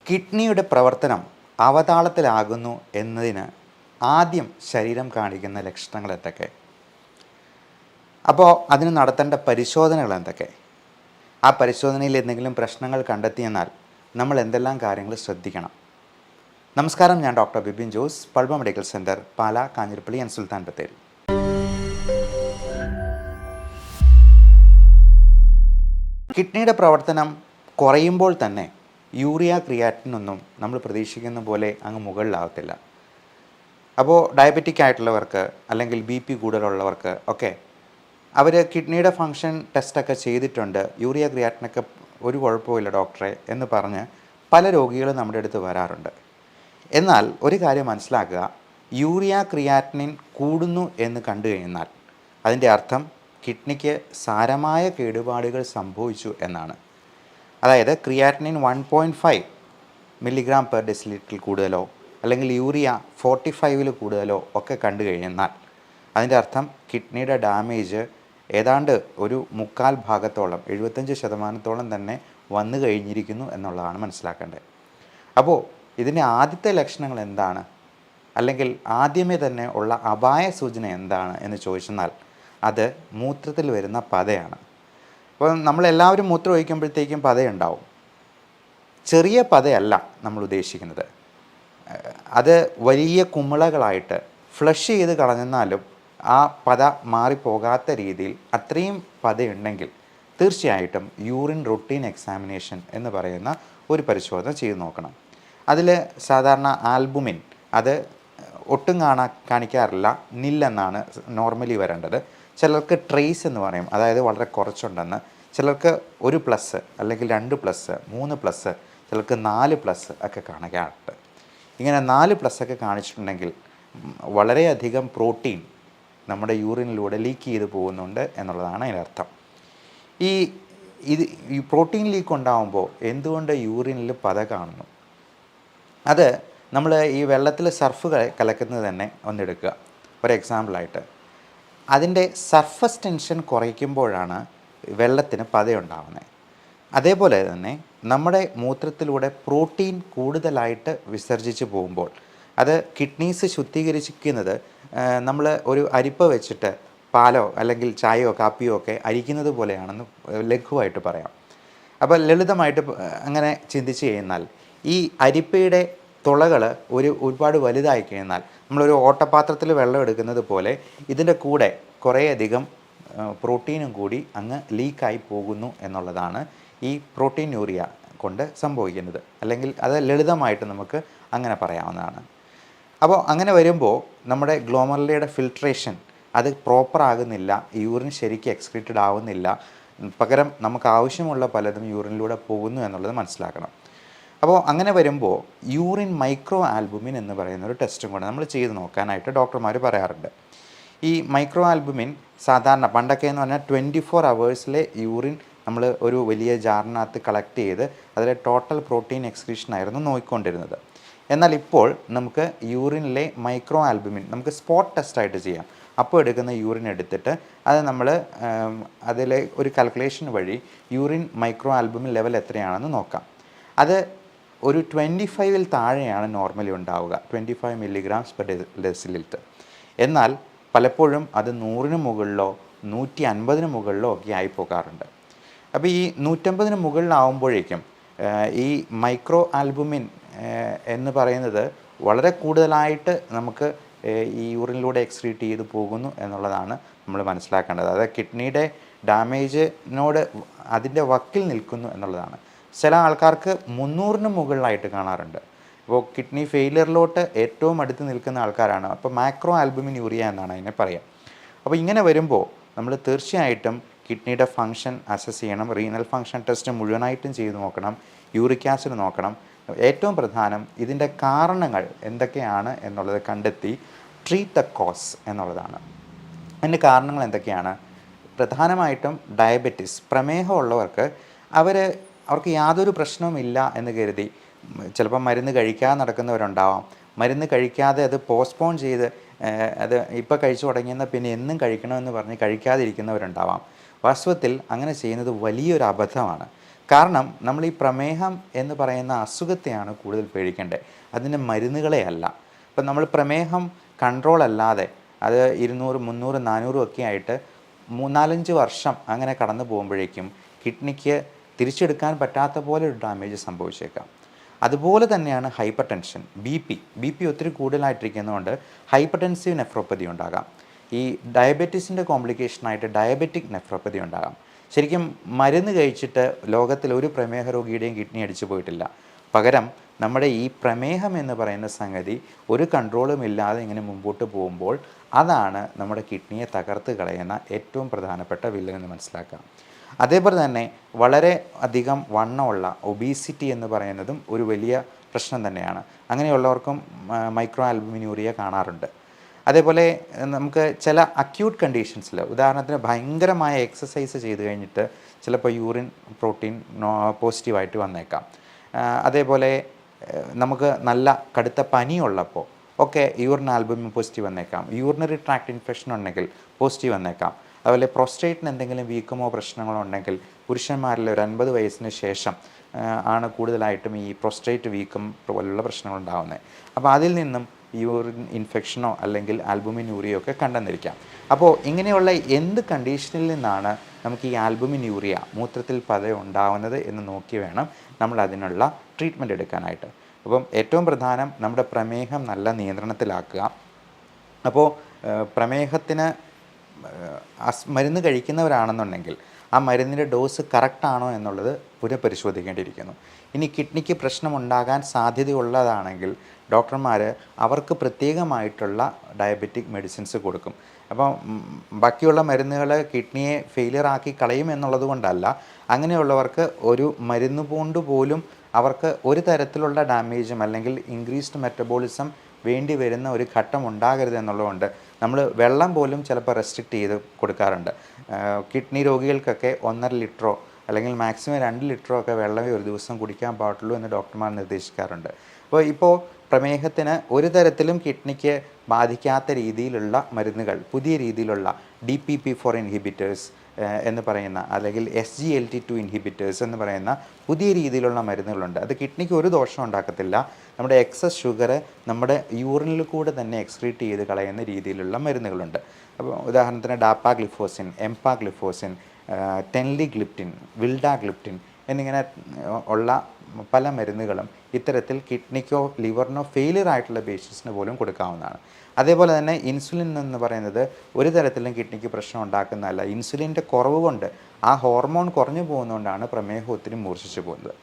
കിഡ്നിയുടെ പ്രവർത്തനം അവതാളത്തിലാകുന്നു എന്നതിന് ആദ്യം ശരീരം കാണിക്കുന്ന ലക്ഷണങ്ങൾ എന്തൊക്കെ? അപ്പോൾ അതിന് നടത്തേണ്ട പരിശോധനകൾ എന്തൊക്കെ? ആ പരിശോധനയിൽ എന്തെങ്കിലും പ്രശ്നങ്ങൾ കണ്ടെത്തിയെന്നാൽ നമ്മൾ എന്തെല്ലാം കാര്യങ്ങൾ ശ്രദ്ധിക്കണം? നമസ്കാരം, ഞാൻ ഡോക്ടർ ബിപിൻ ജോസ്, പൾബ medical centre, Pala, Kanjirappally and Sultan Bathery. കിഡ്നിയുടെ പ്രവർത്തനം കുറയുമ്പോൾ തന്നെ യൂറിയ ക്രിയാറ്റിനൊന്നും നമ്മൾ പ്രതീക്ഷിക്കുന്ന പോലെ അങ്ങ് മുകളിലാവത്തില്ല. അപ്പോൾ ഡയബറ്റിക് ആയിട്ടുള്ളവർക്ക് അല്ലെങ്കിൽ ബി പി കൂടുതലുള്ളവർക്ക് ഒക്കെ അവർ കിഡ്നിയുടെ ഫങ്ഷൻ ടെസ്റ്റൊക്കെ ചെയ്തിട്ടുണ്ട്, യൂറിയ ക്രിയാറ്റിനൊക്കെ ഒരു കുഴപ്പമില്ല ഡോക്ടറെ എന്ന് പറഞ്ഞ് പല രോഗികളും നമ്മുടെ അടുത്ത് വരാറുണ്ട്. എന്നാൽ ഒരു കാര്യം മനസ്സിലാക്കുക, യൂറിയ ക്രിയാറ്റിനിൻ കൂടുന്നു എന്ന് കണ്ടു കഴിഞ്ഞാൽ അതിൻ്റെ അർത്ഥം കിഡ്നിക്ക് സാരമായ കേടുപാടുകൾ സംഭവിച്ചു എന്നാണ്. അതായത് ക്രിയാറ്റിനിൻ 1.5 മില്ലിഗ്രാം പെർ ഡെസിലിറ്ററിൽ കൂടുതലോ അല്ലെങ്കിൽ യൂറിയ 45 കൂടുതലോ ഒക്കെ കണ്ടു കഴിഞ്ഞാൽ അതിൻ്റെ അർത്ഥം കിഡ്നിയുടെ ഡാമേജ് ഏതാണ്ട് ഒരു 3/4 75% തന്നെ വന്നു കഴിഞ്ഞിരിക്കുന്നു എന്നുള്ളതാണ് മനസ്സിലാക്കേണ്ടത്. അപ്പോൾ ഇതിൻ്റെ ആദ്യത്തെ ലക്ഷണങ്ങൾ എന്താണ്, അല്ലെങ്കിൽ ആദ്യമേ തന്നെ ഉള്ള അപായ സൂചന എന്താണ് എന്ന് ചോദിച്ചെന്നാൽ അത് മൂത്രത്തിൽ വരുന്ന പതയാണ്. അപ്പോൾ നമ്മളെല്ലാവരും മൂത്രം ഒഴിക്കുമ്പോഴത്തേക്കും പതയുണ്ടാവും. ചെറിയ പതയല്ല നമ്മൾ ഉദ്ദേശിക്കുന്നത്. അത് വലിയ കുമിളകളായിട്ട് ഫ്ലഷ് ചെയ്ത് കളഞ്ഞെന്നാലും ആ പത മാറിപ്പോകാത്ത രീതിയിൽ അത്രയും പതയുണ്ടെങ്കിൽ തീർച്ചയായിട്ടും യൂറിൻ റൊട്ടീൻ എക്സാമിനേഷൻ എന്ന് പറയുന്ന ഒരു പരിശോധന ചെയ്ത് നോക്കണം. അതിൽ സാധാരണ ആൽബുമിൻ അത് ഒട്ടും കാണിക്കാറില്ല, നില്ലെന്നാണ് നോർമലി വരേണ്ടത്. ചിലർക്ക് ട്രേസ് എന്ന് പറയും, അതായത് വളരെ കുറച്ചുണ്ടെന്ന്. ചിലർക്ക് 1+ അല്ലെങ്കിൽ 2+, 3+, ചിലർക്ക് 4+ ഒക്കെ കാണിക്കാറുണ്ട്. ഇങ്ങനെ 4+ ഒക്കെ കാണിച്ചിട്ടുണ്ടെങ്കിൽ വളരെയധികം പ്രോട്ടീൻ നമ്മുടെ യൂറിനിലൂടെ ലീക്ക് ചെയ്ത് പോകുന്നുണ്ട് എന്നുള്ളതാണ് അതിനർത്ഥം. ഈ പ്രോട്ടീൻ ലീക്ക് ഉണ്ടാകുമ്പോൾ എന്തുകൊണ്ട് യൂറിനിൽ പത കാണുന്നു? അത് നമ്മൾ ഈ വെള്ളത്തിൽ സർഫ് കലക്കുന്നത് തന്നെ ഒന്നെടുക്കുക ഒരു എക്സാമ്പിളായിട്ട്. അതിൻ്റെ സർഫസ് ടെൻഷൻ കുറയ്ക്കുമ്പോഴാണ് വെള്ളത്തിന് പതയുണ്ടാകുന്നത്. അതേപോലെ തന്നെ നമ്മുടെ മൂത്രത്തിലൂടെ പ്രോട്ടീൻ കൂടുതലായിട്ട് വിസർജിച്ച് പോകുമ്പോൾ അത് കിഡ്നീസ് ശുദ്ധീകരിക്കുന്നത് നമ്മൾ ഒരു അരിപ്പ വെച്ചിട്ട് പാലോ അല്ലെങ്കിൽ ചായയോ കാപ്പിയോ ഒക്കെ അരിക്കുന്നത് പോലെയാണെന്ന് ലഘുവായിട്ട് പറയാം. അപ്പോൾ ലളിതമായിട്ട് അങ്ങനെ ചിന്തിച്ച് കഴിഞ്ഞാൽ ഈ അരിപ്പയുടെ തുളകൾ ഒരുപാട് വലുതായി കഴിഞ്ഞാൽ നമ്മളൊരു ഓട്ടപാത്രത്തിൽ വെള്ളം എടുക്കുന്നത് പോലെ ഇതിൻ്റെ കൂടെ കുറേയധികം പ്രോട്ടീനും കൂടി അങ്ങ് ലീക്കായി പോകുന്നു എന്നുള്ളതാണ് ഈ പ്രോട്ടീൻ യൂറിയ കൊണ്ട് സംഭവിക്കുന്നത്. അല്ലെങ്കിൽ അത് ലളിതമായിട്ട് നമുക്ക് അങ്ങനെ പറയാവുന്നതാണ്. അപ്പോൾ അങ്ങനെ വരുമ്പോൾ നമ്മുടെ ഗ്ലോമറുലയുടെ ഫിൽട്രേഷൻ അത് പ്രോപ്പർ ആകുന്നില്ല, യൂറിൻ ശരിക്കും എക്സ്ക്രീറ്റഡ് ആവുന്നില്ല, പകരം നമുക്ക് ആവശ്യമുള്ള പലതും യൂറിനിലൂടെ പോകുന്നു എന്നുള്ളത് മനസ്സിലാക്കണം. അപ്പോൾ അങ്ങനെ വരുമ്പോൾ യൂറിൻ മൈക്രോ ആൽബുമിൻ എന്ന് പറയുന്ന ഒരു ടെസ്റ്റും കൂടെ നമ്മൾ ചെയ്ത് നോക്കാനായിട്ട് ഡോക്ടർമാർ പറയാറുണ്ട്. ഈ മൈക്രോ ആൽബുമിൻ സാധാരണ പണ്ടൊക്കെ എന്ന് പറഞ്ഞാൽ 24 അവേഴ്സിലെ യൂറിൻ നമ്മൾ ഒരു വലിയ ജാറിനകത്ത് കളക്ട് ചെയ്ത് അതിലെ ടോട്ടൽ പ്രോട്ടീൻ എക്സ്ക്രീഷനായിരുന്നു നോക്കിക്കൊണ്ടിരുന്നത്. എന്നാൽ ഇപ്പോൾ നമുക്ക് യൂറിനിലെ മൈക്രോ ആൽബുമിൻ നമുക്ക് സ്പോട്ട് ടെസ്റ്റായിട്ട് ചെയ്യാം. അപ്പോൾ എടുക്കുന്ന യൂറിൻ എടുത്തിട്ട് അത് നമ്മൾ അതിലെ ഒരു കാൽക്കുലേഷൻ വഴി യൂറിൻ മൈക്രോ ആൽബുമിൻ ലെവൽ എത്രയാണെന്ന് നോക്കാം. അത് ഒരു 25 താഴെയാണ് നോർമലി ഉണ്ടാവുക, 25 മില്ലിഗ്രാംസ് പെർ ഡെസിലിറ്റർ. എന്നാൽ പലപ്പോഴും അത് 100 മുകളിലോ 150 മുകളിലോ ഒക്കെ ആയി പോകാറുണ്ട്. അപ്പോൾ ഈ 150 മുകളിലാവുമ്പോഴേക്കും ഈ മൈക്രോ ആൽബുമിൻ എന്ന് പറയുന്നത് വളരെ കൂടുതലായിട്ട് നമുക്ക് ഈ യൂറിനിലൂടെ എക്സ്ക്രീറ്റ് ചെയ്ത് പോകുന്നു എന്നുള്ളതാണ് നമ്മൾ മനസ്സിലാക്കേണ്ടത്. അതായത് കിഡ്നിയുടെ ഡാമേജിനോട് അതിൻ്റെ വക്കിൽ നിൽക്കുന്നു എന്നുള്ളതാണ്. ചില ആൾക്കാർക്ക് 300 മുകളിലായിട്ട് കാണാറുണ്ട്. ഇപ്പോൾ കിഡ്നി ഫെയിലിയറിലോട്ട് ഏറ്റവും അടുത്ത് നിൽക്കുന്ന ആൾക്കാരാണ്. അപ്പോൾ മാക്രോ ആൽബുമിൻ യൂറിയ എന്നാണ് അതിനെ പറയുക. അപ്പോൾ ഇങ്ങനെ വരുമ്പോൾ നമ്മൾ തീർച്ചയായിട്ടും കിഡ്നിയുടെ ഫങ്ഷൻ അസസ് ചെയ്യണം. റീനൽ ഫങ്ഷൻ ടെസ്റ്റ് മുഴുവനായിട്ടും ചെയ്ത് നോക്കണം, യൂറിക് ആസിഡ് നോക്കണം. ഏറ്റവും പ്രധാനം ഇതിൻ്റെ കാരണങ്ങൾ എന്തൊക്കെയാണ് എന്നുള്ളത് കണ്ടെത്തി ട്രീറ്റ് ദ കോസ് എന്നുള്ളതാണ്. അതിൻ്റെ കാരണങ്ങൾ എന്തൊക്കെയാണ്? പ്രധാനമായിട്ടും ഡയബറ്റിസ്, പ്രമേഹമുള്ളവർക്ക് അവർക്ക് യാതൊരു പ്രശ്നവുമില്ല എന്ന് കരുതി ചിലപ്പോൾ മരുന്ന് കഴിക്കാതെ നടക്കുന്നവരുണ്ടാവാം. മരുന്ന് കഴിക്കാതെ അത് പോസ്റ്റ്പോൺ ചെയ്ത് അത് ഇപ്പോൾ കഴിച്ചു തുടങ്ങിയെന്നാൽ പിന്നെ എന്നും കഴിക്കണമെന്ന് പറഞ്ഞ് കഴിക്കാതിരിക്കുന്നവരുണ്ടാവാം. വാസ്തവത്തിൽ അങ്ങനെ ചെയ്യുന്നത് വലിയൊരു അബദ്ധമാണ്. കാരണം നമ്മൾ ഈ പ്രമേഹം എന്ന് പറയുന്ന അസുഖത്തെയാണ് കൂടുതൽ പേടിക്കേണ്ടത്, അതിൻ്റെ മരുന്നുകളെ അല്ല. ഇപ്പം നമ്മൾ പ്രമേഹം കൺട്രോൾ അല്ലാതെ അത് 200, 300, 400 ഒക്കെ ആയിട്ട് 3-4-5 വർഷം അങ്ങനെ കടന്നു പോകുമ്പോഴേക്കും കിഡ്നിക്ക് തിരിച്ചെടുക്കാൻ പറ്റാത്ത പോലെ ഒരു ഡാമേജ് സംഭവിച്ചേക്കാം. അതുപോലെ തന്നെയാണ് ഹൈപ്പർ ടെൻഷൻ, ബി പി ഒത്തിരി കൂടുതലായിട്ടിരിക്കുന്നതുകൊണ്ട് ഹൈപ്പർ ടെൻസീവ് നെഫ്രോപ്പതി ഉണ്ടാകാം. ഈ ഡയബറ്റീസിൻ്റെ കോംപ്ലിക്കേഷനായിട്ട് ഡയബറ്റിക് നെഫ്രോപ്പതി ഉണ്ടാകാം. ശരിക്കും മരുന്ന് കഴിച്ചിട്ട് ലോകത്തിൽ ഒരു പ്രമേഹ രോഗിയുടെയും കിഡ്നി അടിച്ചു പോയിട്ടില്ല. പകരം നമ്മുടെ ഈ പ്രമേഹം എന്ന് പറയുന്ന സംഗതി ഒരു കൺട്രോളും ഇല്ലാതെ ഇങ്ങനെ മുമ്പോട്ട് പോകുമ്പോൾ അതാണ് നമ്മുടെ കിഡ്നിയെ തകർത്ത് കളയുന്ന ഏറ്റവും പ്രധാനപ്പെട്ട വില്ലൻ എന്ന് മനസ്സിലാക്കാം. അതേപോലെ തന്നെ വളരെ അധികം വണ്ണമുള്ള ഒബീസിറ്റി എന്ന് പറയുന്നതും ഒരു വലിയ പ്രശ്നം തന്നെയാണ്. അങ്ങനെയുള്ളവർക്കും മൈക്രോ ആൽബുമിനൂറിയ കാണാറുണ്ട്. അതേപോലെ നമുക്ക് ചില അക്യൂട്ട് കണ്ടീഷൻസിൽ, ഉദാഹരണത്തിന് ഭയങ്കരമായ എക്സസൈസ് ചെയ്ത് കഴിഞ്ഞിട്ട് ചിലപ്പോൾ യൂറിൻ പ്രോട്ടീൻ പോസിറ്റീവായിട്ട് വന്നേക്കാം. അതേപോലെ നമുക്ക് നല്ല കടുത്ത പനിയുള്ളപ്പോൾ ഒക്കെ യൂറിൻ ആൽബുമിൻ പോസിറ്റീവ് വന്നേക്കാം. യൂറിനറി ട്രാക്ട് ഇൻഫെക്ഷൻ ഉണ്ടെങ്കിൽ പോസിറ്റീവ് വന്നേക്കാം. അതുപോലെ പ്രോസ്റ്റേറ്റിന് എന്തെങ്കിലും വീക്കമോ പ്രശ്നങ്ങളോ ഉണ്ടെങ്കിൽ പുരുഷന്മാരിൽ ഒരു 50 വയസ്സിന് ശേഷം ആണ് കൂടുതലായിട്ടും ഈ പ്രോസ്റ്റേറ്റ് വീക്കം പോലുള്ള പ്രശ്നങ്ങൾ ഉണ്ടാകുന്നത്. അപ്പോൾ അതിൽ നിന്നും യൂറിൻ ഇൻഫെക്ഷനോ അല്ലെങ്കിൽ ആൽബുമിനൂറിയോ ഒക്കെ കണ്ടെന്നിരിക്കാം. അപ്പോൾ ഇങ്ങനെയുള്ള എന്ത് കണ്ടീഷനിൽ നിന്നാണ് നമുക്ക് ഈ ആൽബുമിനൂറിയ മൂത്രത്തിൽ പത ഉണ്ടാവുന്നത് എന്ന് നോക്കി വേണം നമ്മൾ അതിനുള്ള ട്രീറ്റ്മെൻറ്റ് എടുക്കാനായിട്ട്. അപ്പം ഏറ്റവും പ്രധാനം നമ്മുടെ പ്രമേഹം നല്ല നിയന്ത്രണത്തിലാക്കുക. അപ്പോൾ പ്രമേഹത്തിന് മരുന്ന് കഴിക്കുന്നവരാണെന്നുണ്ടെങ്കിൽ ആ മരുന്നിൻ്റെ ഡോസ് കറക്റ്റാണോ എന്നുള്ളത് പുനഃപരിശോധിക്കേണ്ടിയിരിക്കുന്നു. ഇനി കിഡ്നിക്ക് പ്രശ്നമുണ്ടാകാൻ സാധ്യതയുള്ളതാണെങ്കിൽ ഡോക്ടർമാർ അവർക്ക് പ്രത്യേകമായിട്ടുള്ള ഡയബറ്റിക് മെഡിസിൻസ് കൊടുക്കും. അപ്പം ബാക്കിയുള്ള മരുന്നുകൾ കിഡ്നിയെ ഫെയിലിയറാക്കി കളയും എന്നുള്ളത് കൊണ്ടല്ല, അങ്ങനെയുള്ളവർക്ക് ഒരു മരുന്ന് കൊണ്ട് പോലും അവർക്ക് ഒരു തരത്തിലുള്ള ഡാമേജും അല്ലെങ്കിൽ ഇൻക്രീസ്ഡ് മെറ്റബോളിസം വേണ്ടി വരുന്ന ഒരു ഘട്ടം ഉണ്ടാകരുത് എന്നുള്ളതുകൊണ്ട് നമ്മൾ വെള്ളം പോലും ചിലപ്പോൾ റെസ്ട്രിക്റ്റ് ചെയ്ത് കൊടുക്കാറുണ്ട്. കിഡ്നി രോഗികൾക്കൊക്കെ 1.5 ലിറ്ററോ അല്ലെങ്കിൽ മാക്സിമം 2 ലിറ്ററോ ഒക്കെ വെള്ളമേ ഒരു ദിവസം കുടിക്കാൻ പാടുള്ളൂ എന്ന് ഡോക്ടർമാർ നിർദ്ദേശിക്കാറുണ്ട്. അപ്പോൾ ഇപ്പോൾ പ്രമേഹത്തിന് ഒരു തരത്തിലും കിഡ്നിക്ക് ബാധിക്കാത്ത രീതിയിലുള്ള മരുന്നുകൾ, പുതിയ രീതിയിലുള്ള DPP-4 ഇൻഹിബിറ്റേഴ്സ് എന്ന് പറയുന്ന അല്ലെങ്കിൽ SGLT2 ഇൻഹിബിറ്റേഴ്സ് എന്ന് പറയുന്ന പുതിയ രീതിയിലുള്ള മരുന്നുകളുണ്ട്. അത് കിഡ്നിക്ക് ഒരു ദോഷം ഉണ്ടാക്കത്തില്ല. നമ്മുടെ എക്സസ് ഷുഗർ നമ്മുടെ യൂറിനിൽ കൂടെ തന്നെ എക്സ്ക്രീറ്റ് ചെയ്ത് കളയുന്ന രീതിയിലുള്ള മരുന്നുകളുണ്ട്. അപ്പോൾ ഉദാഹരണത്തിന് ഡാപ്പാഗ്ലിഫോസിൻ, എംപാഗ്ലിഫോസിൻ, ടെൻലിഗ്ലിപ്റ്റിൻ, വിൽഡാഗ്ലിപ്റ്റിൻ എന്നിങ്ങനെ ഉള്ള പല മരുന്നുകളും ഇത്തരത്തിൽ കിഡ്നിക്കോ ലിവറിനോ ഫെയിലിയർ ആയിട്ടുള്ള പേഷ്യൻസിന് പോലും കൊടുക്കാവുന്നതാണ്. അതേപോലെ തന്നെ ഇൻസുലിൻ എന്ന് പറയുന്നത് ഒരു തരത്തിലും കിഡ്നിക്ക് പ്രശ്നം ഉണ്ടാക്കുന്നതല്ല. ഇൻസുലിൻ്റെ കുറവ് കൊണ്ട് ആ ഹോർമോൺ കുറഞ്ഞു പോകുന്നതുകൊണ്ടാണ് പ്രമേഹം ഒത്തിരി മൂർച്ഛിച്ചു പോകുന്നത്.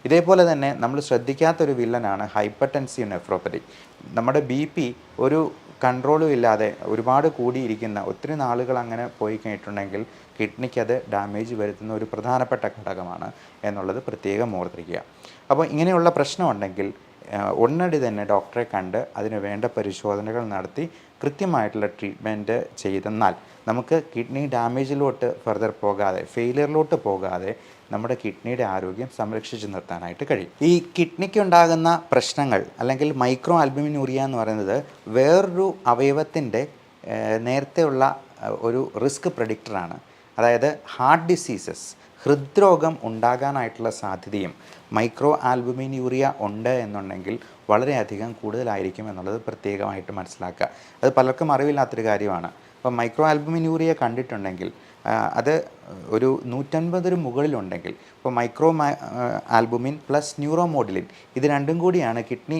ഇതേപോലെ തന്നെ നമ്മൾ ശ്രദ്ധിക്കാത്തൊരു വില്ലനാണ് ഹൈപ്പർ ടെൻസീവ് നെഫ്രോപ്പതി. നമ്മുടെ BP ഒരു കൺട്രോളും ഇല്ലാതെ ഒരുപാട് കൂടിയിരിക്കുന്ന ഒത്തിരി നാളുകൾ അങ്ങനെ പോയി കഴിഞ്ഞിട്ടുണ്ടെങ്കിൽ കിഡ്നിക്കത് ഡാമേജ് വരുത്തുന്ന ഒരു പ്രധാനപ്പെട്ട ഘടകമാണ് എന്നുള്ളത് പ്രത്യേകം ഓർത്തിരിക്കുക. അപ്പോൾ ഇങ്ങനെയുള്ള പ്രശ്നമുണ്ടെങ്കിൽ ഉടനടി തന്നെ ഡോക്ടറെ കണ്ട് അതിന് വേണ്ട പരിശോധനകൾ നടത്തി കൃത്യമായിട്ടുള്ള ട്രീറ്റ്മെൻറ്റ് ചെയ്തെന്നാൽ നമുക്ക് കിഡ്നി ഡാമേജിലോട്ട് ഫർദർ പോകാതെ, ഫെയിലിയറിലോട്ട് പോകാതെ നമ്മുടെ കിഡ്നിയുടെ ആരോഗ്യം സംരക്ഷിച്ച് നിർത്താനായിട്ട് കഴിയും. ഈ കിഡ്നിക്ക് ഉണ്ടാകുന്ന പ്രശ്നങ്ങൾ അല്ലെങ്കിൽ മൈക്രോ ആൽബുമിനൂറിയ എന്ന് പറയുന്നത് വേറൊരു അവയവത്തിൻ്റെ നേരത്തെയുള്ള ഒരു റിസ്ക് പ്രഡിക്റ്ററാണ്. അതായത് ഹാർട്ട് ഡിസീസസ്, ഹൃദ്രോഗം ഉണ്ടാകാനായിട്ടുള്ള സാധ്യതയും മൈക്രോ ആൽബുമിനൂറിയ ഉണ്ട് എന്നുണ്ടെങ്കിൽ വളരെയധികം കൂടുതലായിരിക്കും എന്നുള്ളത് പ്രത്യേകമായിട്ട് മനസ്സിലാക്കുക. അത് പലർക്കും അറിവില്ലാത്തൊരു കാര്യമാണ്. അപ്പോൾ മൈക്രോ ആൽബുമിനൂറിയ കണ്ടിട്ടുണ്ടെങ്കിൽ അത് ഒരു 150 മുകളിലുണ്ടെങ്കിൽ, ഇപ്പോൾ മൈക്രോ ആൽബുമിൻ പ്ലസ് ന്യൂറോമോഡുലിൻ ഇത് രണ്ടും കൂടിയാണ് കിഡ്നി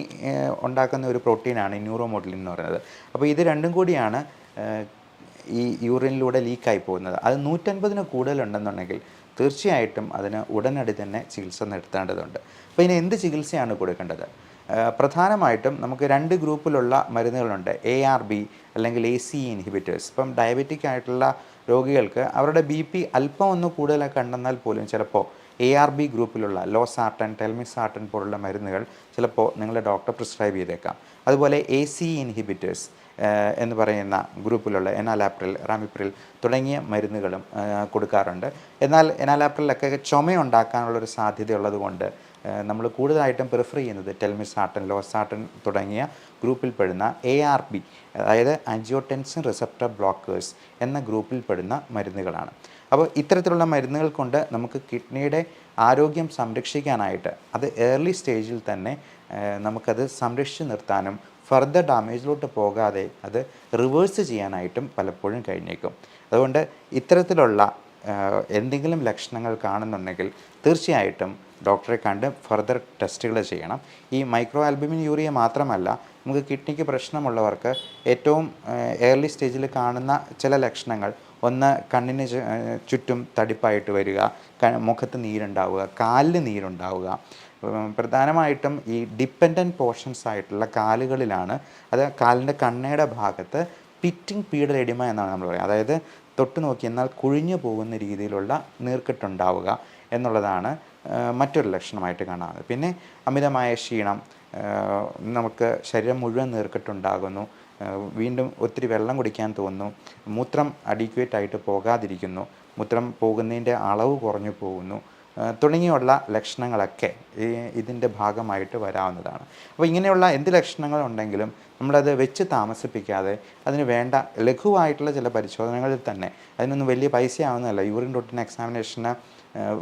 ഉണ്ടാക്കുന്ന ഒരു പ്രോട്ടീനാണ് ന്യൂറോമോഡുലിൻ എന്ന് പറയുന്നത്. അപ്പോൾ ഇത് രണ്ടും കൂടിയാണ് ഈ യൂറിനിലൂടെ ലീക്കായി പോകുന്നത്. അത് 150 കൂടുതലുണ്ടെന്നുണ്ടെങ്കിൽ തീർച്ചയായിട്ടും അതിന് ഉടനടി തന്നെ ചികിത്സ നടത്തേണ്ടതുണ്ട്. അപ്പോൾ ഇനി എന്ത് ചികിത്സയാണ് കൊടുക്കേണ്ടത്? പ്രധാനമായിട്ടും നമുക്ക് 2 ഗ്രൂപ്പിലുള്ള മരുന്നുകളുണ്ട്. ARB അല്ലെങ്കിൽ ACE ഇൻഹിബിറ്റേഴ്സ്. ഇപ്പം ഡയബറ്റിക് ആയിട്ടുള്ള രോഗികൾക്ക് അവരുടെ BP അല്പം ഒന്ന് കൂടുതലൊക്കെ കണ്ടെന്നാൽ പോലും ചിലപ്പോൾ ARB ഗ്രൂപ്പിലുള്ള ലോസാർട്ടൻ, ടെൽമിസാർട്ടൻ പോലുള്ള മരുന്നുകൾ ചിലപ്പോൾ നിങ്ങളുടെ ഡോക്ടർ പ്രിസ്ക്രൈബ് ചെയ്തേക്കാം. അതുപോലെ ACE ഇൻഹിബിറ്റേഴ്സ് എന്ന് പറയുന്ന ഗ്രൂപ്പിലുള്ള എനാലാപ്രിൽ, റാമിപ്രിൽ തുടങ്ങിയ മരുന്നുകളും കൊടുക്കാറുണ്ട്. എന്നാൽ എനാലാപ്രിലൊക്കെ ചുമയുണ്ടാക്കാനുള്ളൊരു സാധ്യതയുള്ളത് കൊണ്ട് നമ്മൾ കൂടുതലായിട്ടും പ്രിഫർ ചെയ്യുന്നത് ടെൽമിസാർട്ടൻ, ലോസാർട്ടൻ തുടങ്ങിയ ഗ്രൂപ്പിൽപ്പെടുന്ന ARB, അതായത് ആൻജിയോടെൻസിൻ റിസപ്റ്റർ ബ്ലോക്കേഴ്സ് എന്ന ഗ്രൂപ്പിൽപ്പെടുന്ന മരുന്നുകളാണ്. അപ്പോൾ ഇത്തരത്തിലുള്ള മരുന്നുകൾ കൊണ്ട് നമുക്ക് കിഡ്നിയുടെ ആരോഗ്യം സംരക്ഷിക്കാനായിട്ട് അത് ഏർലി സ്റ്റേജിൽ തന്നെ നമുക്കത് സംരക്ഷിച്ച് നിർത്താനും ഫർദർ ഡാമേജിലോട്ട് പോകാതെ അത് റിവേഴ്സ് ചെയ്യാനായിട്ടും പലപ്പോഴും കഴിഞ്ഞേക്കും. അതുകൊണ്ട് ഇത്തരത്തിലുള്ള എന്തെങ്കിലും ലക്ഷണങ്ങൾ കാണുന്നുണ്ടെങ്കിൽ തീർച്ചയായിട്ടും ഡോക്ടറെ കണ്ട് ഫർദർ ടെസ്റ്റുകൾ ചെയ്യണം. ഈ മൈക്രോ ആൽബുമിൻ യൂറിയ മാത്രമല്ല, നമുക്ക് കിഡ്നിക്ക് പ്രശ്നമുള്ളവർക്ക് ഏറ്റവും ഏർലി സ്റ്റേജിൽ കാണുന്ന ചില ലക്ഷണങ്ങൾ, ഒന്ന് കണ്ണിന് ചുറ്റും തടിപ്പായിട്ട് വരിക, മുഖത്ത് നീരുണ്ടാവുക, കാലിൽ നീരുണ്ടാവുക. പ്രധാനമായിട്ടും ഈ ഡിപ്പെൻഡൻറ്റ് പോർഷൻസ് ആയിട്ടുള്ള കാലുകളിലാണ്, അത് കാലിൻ്റെ കണ്ണയുടെ ഭാഗത്ത് പിറ്റിംഗ് പീഡൽ എഡിമ എന്നാണ് നമ്മൾ പറയുക. അതായത് തൊട്ട് നോക്കി എന്നാൽ കുഴിഞ്ഞു പോകുന്ന രീതിയിലുള്ള നീർക്കെട്ടുണ്ടാവുക എന്നുള്ളതാണ് മറ്റൊരു ലക്ഷണമായിട്ട് കാണാവുന്നത്. പിന്നെ അമിതമായ ക്ഷീണം, നമുക്ക് ശരീരം മുഴുവൻ നീർക്കെട്ടുണ്ടാകുന്നു, വീണ്ടും ഒത്തിരി വെള്ളം കുടിക്കാൻ തോന്നുന്നു, മൂത്രം അഡിക്വേറ്റ് ആയിട്ട് പോകാതിരിക്കുന്നു, മൂത്രം പോകുന്നതിൻ്റെ അളവ് കുറഞ്ഞു പോകുന്നു തുടങ്ങിയുള്ള ലക്ഷണങ്ങളൊക്കെ ഇതിൻ്റെ ഭാഗമായിട്ട് വരാവുന്നതാണ്. അപ്പോൾ ഇങ്ങനെയുള്ള എന്ത് ലക്ഷണങ്ങളുണ്ടെങ്കിലും നമ്മളത് വെച്ച് താമസിപ്പിക്കാതെ അതിന് വേണ്ട ലഘുവായിട്ടുള്ള ചില പരിശോധനകളിൽ തന്നെ, അതിനൊന്നും വലിയ പൈസ ആവുന്നതല്ല. യൂറിൻ റൂട്ടീൻ എക്സാമിനേഷന്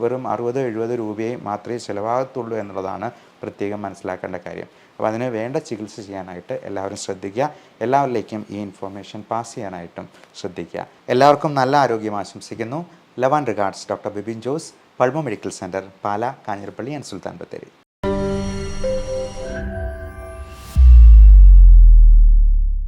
വെറും 60-70 രൂപയെ മാത്രമേ ചിലവാകത്തുള്ളൂ എന്നുള്ളതാണ് പ്രത്യേകം മനസ്സിലാക്കേണ്ട കാര്യം. അപ്പോൾ അതിന് വേണ്ട ചികിത്സ ചെയ്യാനായിട്ട് എല്ലാവരും ശ്രദ്ധിക്കുക. എല്ലാവരിലേക്കും ഈ ഇൻഫോർമേഷൻ പാസ് ചെയ്യാനായിട്ടും ശ്രദ്ധിക്കുക. എല്ലാവർക്കും നല്ല ആരോഗ്യം ആശംസിക്കുന്നു. Love and regards, doctor Bibin Jose, pulmo medical centre, Pala, Kanjirappally and Sultan Bathery.